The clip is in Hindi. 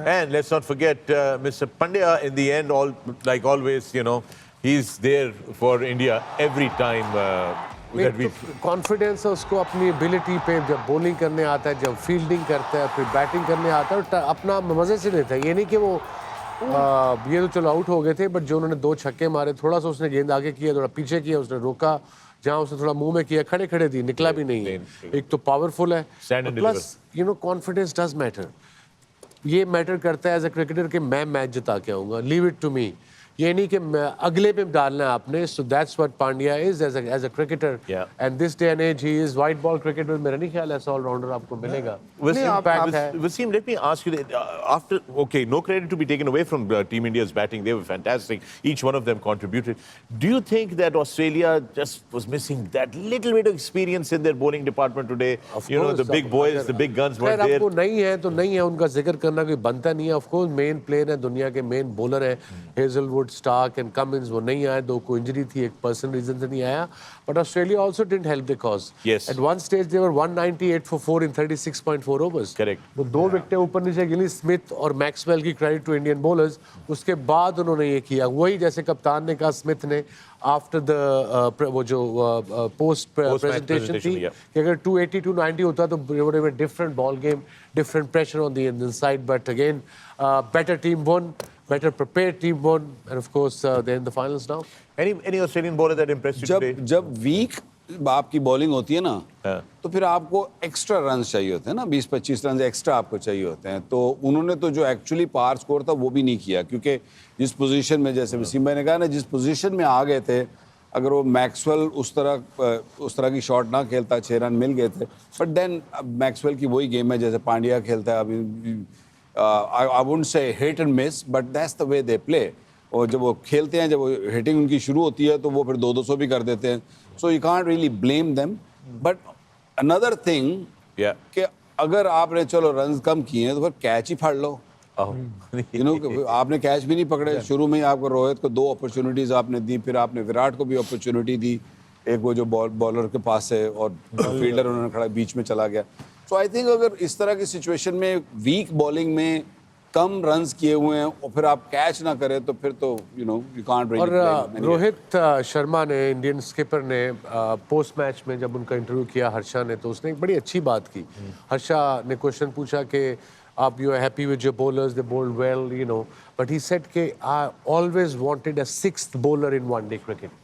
And let's not forget Mr. Pandya in the end, like always, he's there for India every time that we... confidence है उसको अपनी एबिलिटी पे, जब बॉलिंग करने आता है, जब फील्डिंग करता है, फिर बैटिंग करने आता है और अपना मज़े से लेता है। ये नहीं कि वो ये तो चलो आउट हो गए थे, बट जो उन्होंने 2 छक्के मारे, थोड़ा सा उसने गेंद आगे किया, थोड़ा पीछे किया, उसने रोका, जहाँ उसने थोड़ा मुंह में किया, खड़े खड़े दी, निकला भी नहीं है। एक तो पावरफुल है, प्लस कॉन्फिडेंस डज मैटर। ये मैटर करता है एज अ क्रिकेटर कि मैं मैच जिता के आऊँगा, लीव इट टू मी। ये नहीं कि अगले पे डालना है आपने। So that's what Pandya is as a cricketer, and this day and as he is white ball cricket में मेरा नहीं ख्याल ऐसा ऑलराउंडर आपको मिलेगा। Wasim, let me ask you, after, okay, no credit to be taken away from Team India's batting, they were fantastic, each one of them contributed. Do you think that Australia just was missing that little bit of experience in their bowling department today? The big boys, the big guns weren't there. आपको नहीं है तो नहीं है, उनका जिक्र करना कोई बनता नहीं है। ऑफ कोर्स मेन प्लेयर है, दुनिया के मेन बॉलर है, हेजलवुड, स्टार्क एंड कमिंस, वो नहीं आए, 2 को इंजरी थी, एक पर्सनल रीजन से नहीं आया। But Australia also didn't help the cause. At one stage they were 198 for 4 in 36.4 overs। Correct. वो 2 विकेटें ऊपर नीचे गिली, स्मिथ और मैक्सवेल की क्रेडिट टू इंडियन बॉलर्स। उसके बाद उन्होंने ये किया, वही जैसे कप्तान ने कहा, स्मिथ ने आफ्टर द वो जो पोस्ट प्रेजेंटेशन थी कि अगर 280 290 होता तो would have a different ball game, different pressure on the Indian side, but again, better team won, better prepared team won, and of course, they're in the finals now. Any Australian bowler that impressed you today? जब वीक आपकी बॉलिंग होती है ना, तो फिर आपको एक्स्ट्रा रन चाहिए होते हैं ना, 20-25 रन एक्स्ट्रा आपको चाहिए होते हैं। तो उन्होंने तो जो एक्चुअली पार स्कोर था वो भी नहीं किया, क्योंकि जिस पोजीशन में, जैसे वसीम भाई ने कहा ना, जिस पोजीशन में आ गए थे, अगर वो मैक्सवेल उस तरह की शॉट ना खेलता, 6 रन मिल गए थे। बट देन मैक्सवेल की वही गेम है जैसे पांड्या खेलता है अभी। I wouldn't say hit and miss, but that's the way they play. और जब वो खेलते हैं, जब वो हिटिंग उनकी शुरू होती है, तो वो फिर 200 भी कर देते हैं। So you can't really blame them. But another thing कि अगर आपने चलो रन कम किए हैं तो फिर कैच ही फाड़ लो। आपने कैच भी नहीं पकड़े शुरू में ही। आपको रोहित को 2 अपॉर्चुनिटीज आपने दी, फिर आपने विराट को भी अपॉर्चुनिटी दी, एक वो जो बॉलर के पास है और फील्डर उन्होंने खड़ा बीच में चला गया। सो आई थिंक अगर इस तरह की सिचुएशन में वीक बॉलिंग में कम रन्स किए हुए हैं और फिर आप कैच ना करें तो फिर तो you can't really blame. Rohit Sharma ने, इंडियन स्किपर ने, पोस्ट मैच में जब उनका इंटरव्यू किया हर्षा ने, तो उसने एक बड़ी अच्छी बात की। हर्षा ने क्वेश्चन पूछा कि आप you are happy with your bowlers, they bowled well, but he said कि I always wanted a 6th bowler in one day cricket.